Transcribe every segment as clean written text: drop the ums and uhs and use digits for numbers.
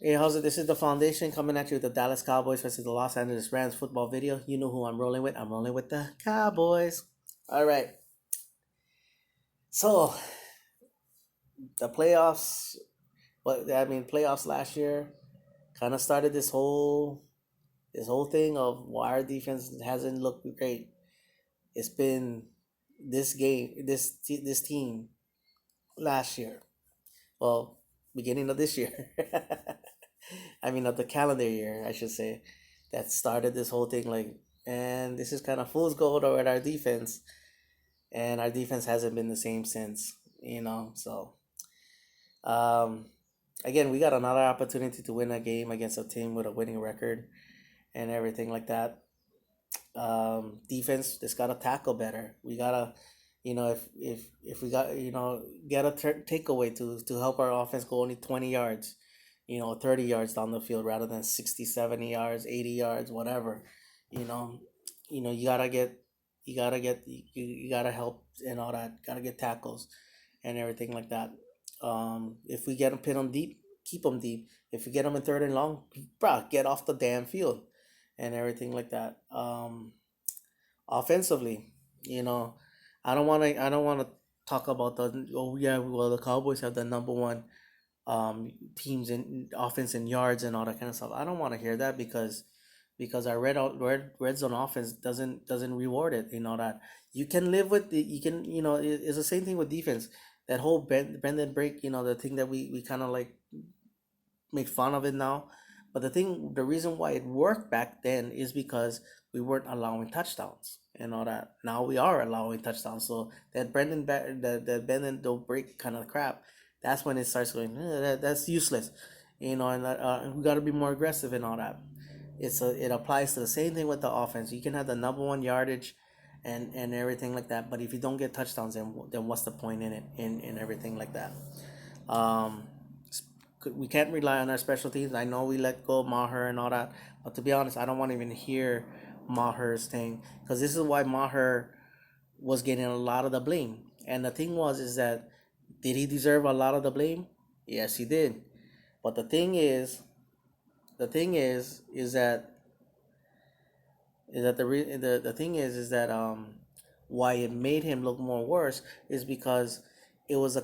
Hey, how's it? This is the Foundation coming at you with the Dallas Cowboys versus the Los Angeles Rams football video. You know who I'm rolling with. I'm rolling with the Cowboys. All right. So the playoffs, playoffs last year kind of started this whole thing of why our defense hasn't looked great. It's been this team last year. Well, beginning of this year. Of the calendar year, I should say, that started this whole thing. Like, and this is kind of fool's gold over at our defense, and our defense hasn't been the same since. So um, again, we got another opportunity to win a game against a team with a winning record and everything like that. Defense just gotta tackle better. We gotta, if we got get a takeaway to help our offense go only 20 yards, 30 yards down the field rather than 60, 70 yards, 80 yards, whatever. You know, you gotta help and all that. Gotta get tackles and everything like that. If we get them pin them deep, keep them deep. If we get them in third and long, bruh, get off the damn field and everything like that. Offensively, you know, I don't want to talk about the oh yeah, well the Cowboys have the number one teams in offense and yards and all that kind of stuff. I don't want to hear that because our red zone offense doesn't reward it. You know that you can live with the you can it's the same thing with defense. That whole bend and break, the thing that we kind of like make fun of it now. But the reason why it worked back then is because we weren't allowing touchdowns and all that. Now we are allowing touchdowns. So that the bend and don't break kind of crap, that's when it starts going. That's useless, and we got to be more aggressive and all that. It applies to the same thing with the offense. You can have the number one yardage, and everything like that. But if you don't get touchdowns, then what's the point in it and everything like that. Um, we can't rely on our special teams. I know we let go of Maher and all that, but to be honest, I don't want to even hear Maher's thing because this is why Maher was getting a lot of the blame. And the thing is that did he deserve a lot of the blame? Yes, he did. But the thing is, the thing is that why it made him look more worse is because it was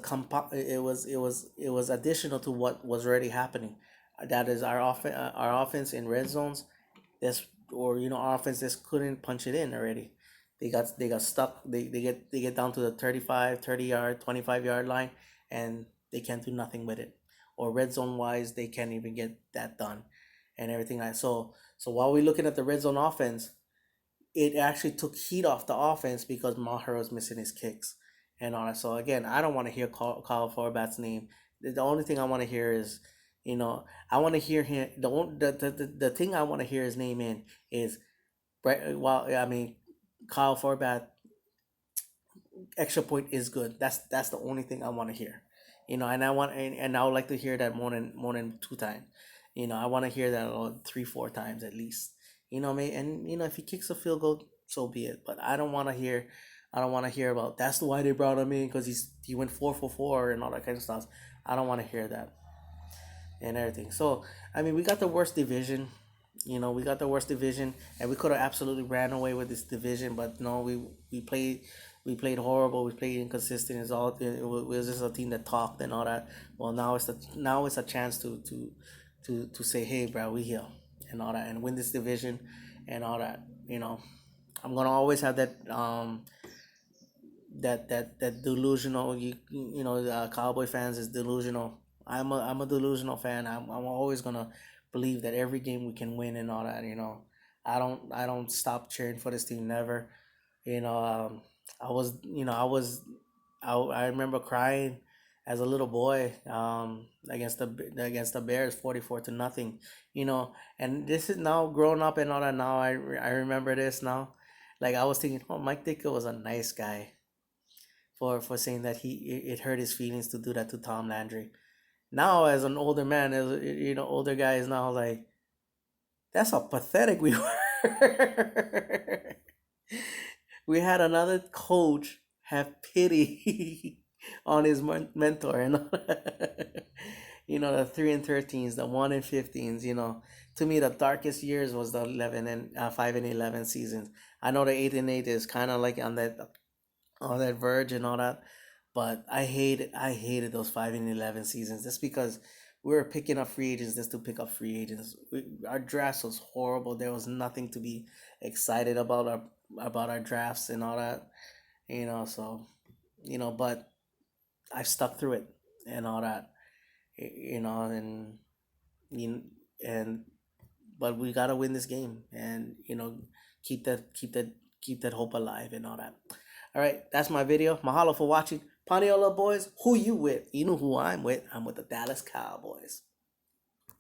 additional to what was already happening. That is our offense in red zones. This or our offense just couldn't punch it in already. They got stuck. They get down to the 35, 30 yard, 25 yard line, and they can't do nothing with it. Or red zone wise, they can't even get that done, and everything like so. So while we're looking at the red zone offense, it actually took heat off the offense because Maher was missing his kicks and all that. So again, I don't want to hear Kyle Forbat's name. The only thing I want to hear is, I want to hear him. The thing I want to hear his name in is Brett. Well, I mean, Kyle Forbat extra point is good. That's the only thing I want to hear. And I would like to hear that more than two times. I want to hear that 3 4 times at least. Man, and if he kicks a field goal, so be it. But I don't want to hear about that's why they brought him in because he went 4 for 4 and all that kind of stuff. I don't want to hear that and everything. So we got the worst division. We got the worst division, and we could have absolutely ran away with this division, but no, we played horrible. We played inconsistent. It was just a team that talked and all that. Well, now it's a chance to say, hey, bro, we here and all that, and win this division and all that. I'm gonna always have that delusional. Cowboy fans is delusional. I'm a delusional fan. I'm always gonna believe that every game we can win and all that. I don't stop cheering for this team never. You know, I was you know I remember crying as a little boy against the Bears 44-0. And this is now grown up and all that. Now I remember this now. Like I was thinking, oh, Mike Ditka was a nice guy for saying that it hurt his feelings to do that to Tom Landry. Now as an older man, as older guy is now like that's how pathetic we were. We had another coach have pity on his mentor and The 3 and 13s, the 1 and 15s. To me, the darkest years was the 5 and 11 seasons. I know the 8 and 8 is kind of like on that verge and all that, but I hated those 5 and 11 seasons just because we were picking up free agents just to pick up free agents. Our drafts was horrible. There was nothing to be excited about our drafts and all that. So but I've stuck through it and all that. And you and but we gotta win this game, and keep that hope alive and all that. All right, that's my video. Mahalo for watching. Paniola boys, who you with? You know who I'm with. I'm with the Dallas Cowboys.